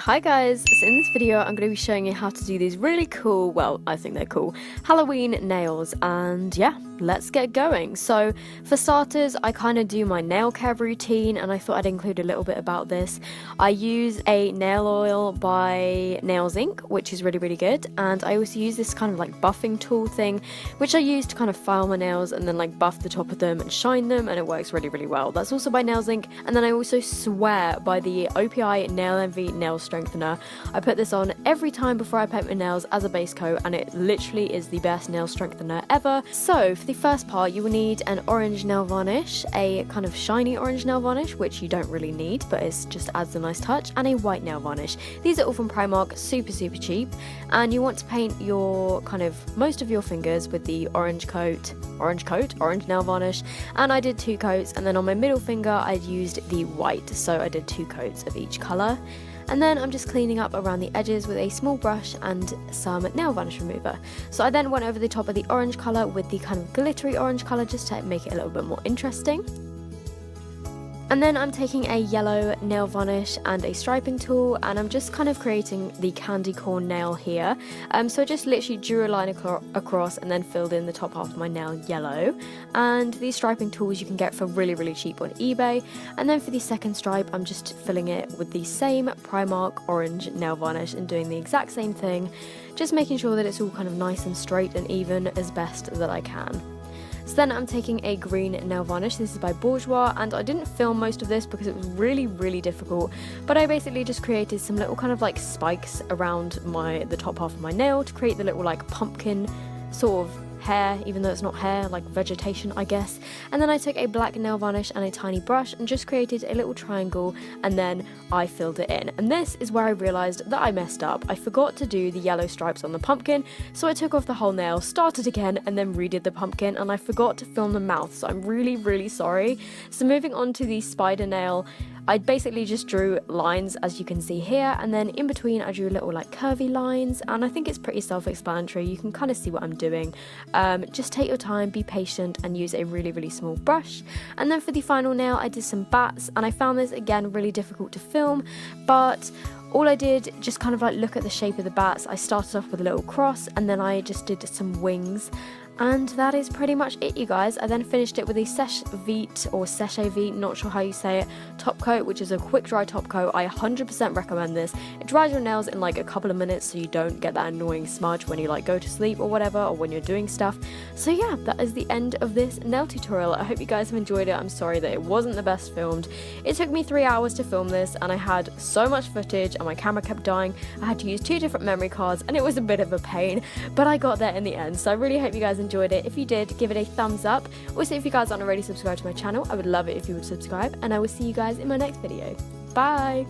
Hi guys, so in this video I'm going to be showing you how to do these really cool, well I think they're cool, Halloween nails, and yeah, let's get going. So for starters, I kind of do my nail care routine and I thought I'd include a little bit about this. I use a nail oil by Nails Inc, which is really good, and I also use this kind of like buffing tool thing which I use to kind of file my nails and then like buff the top of them and shine them, and it works really well. That's also by Nails Inc, and then I also swear by the OPI Nail Envy Nail Strengthener. I put this on every time before I paint my nails as a base coat, and it literally is the best nail strengthener ever. So for the first part, you will need an orange nail varnish, a kind of shiny orange nail varnish, which you don't really need, but it just adds a nice touch, and a white nail varnish. These are all from Primark, super cheap, and you want to paint your kind of most of your fingers with the orange nail varnish, and I did 2 coats, and then on my middle finger I used the white, so I did 2 coats of each colour. And then I'm just cleaning up around the edges with a small brush and some nail varnish remover. So I then went over the top of the orange colour with the kind of glittery orange colour just to make it a little bit more interesting. And then I'm taking a yellow nail varnish and a striping tool, and I'm just kind of creating the candy corn nail here. So I just literally drew a line across and then filled in the top half of my nail yellow. And these striping tools you can get for really cheap on eBay. And then for the second stripe, I'm just filling it with the same Primark orange nail varnish and doing the exact same thing, just making sure that it's all kind of nice and straight and even as best that I can. So then I'm taking a green nail varnish. This is by Bourjois, and I didn't film most of this because it was really difficult, but I basically just created some little kind of like spikes around the top half of my nail to create the little like pumpkin sort of hair, even though it's not hair, like vegetation I guess. And then I took a black nail varnish and a tiny brush and just created a little triangle, and then I filled it in. And this is where I realised that I messed up. I forgot to do the yellow stripes on the pumpkin, so I took off the whole nail, started again, and then redid the pumpkin, and I forgot to film the mouth, so I'm really sorry. So moving on to the spider nail, I basically just drew lines as you can see here, and then in between I drew little like curvy lines, and I think it's pretty self-explanatory. You can kind of see what I'm doing. Just take your time, be patient, and use a really small brush. And then for the final nail I did some bats, and I found this again really difficult to film, but all I did, just kind of like look at the shape of the bats. I started off with a little cross, and then I just did some wings. And that is pretty much it, you guys. I then finished it with a Sèche Vite, not sure how you say it, top coat, which is a quick dry top coat. I 100% recommend this. It dries your nails in like a couple of minutes, so you don't get that annoying smudge when you like go to sleep or whatever, or when you're doing stuff. So yeah, that is the end of this nail tutorial. I hope you guys have enjoyed it. I'm sorry that it wasn't the best filmed. It took me 3 hours to film this, and I had so much footage and my camera kept dying. I had to use 2 different memory cards, and it was a bit of a pain, but I got there in the end. So I really hope you guys enjoyed it. If you did, give it a thumbs up. Also, if you guys aren't already subscribed to my channel, I would love it if you would subscribe, and I will see you guys in my next video. Bye!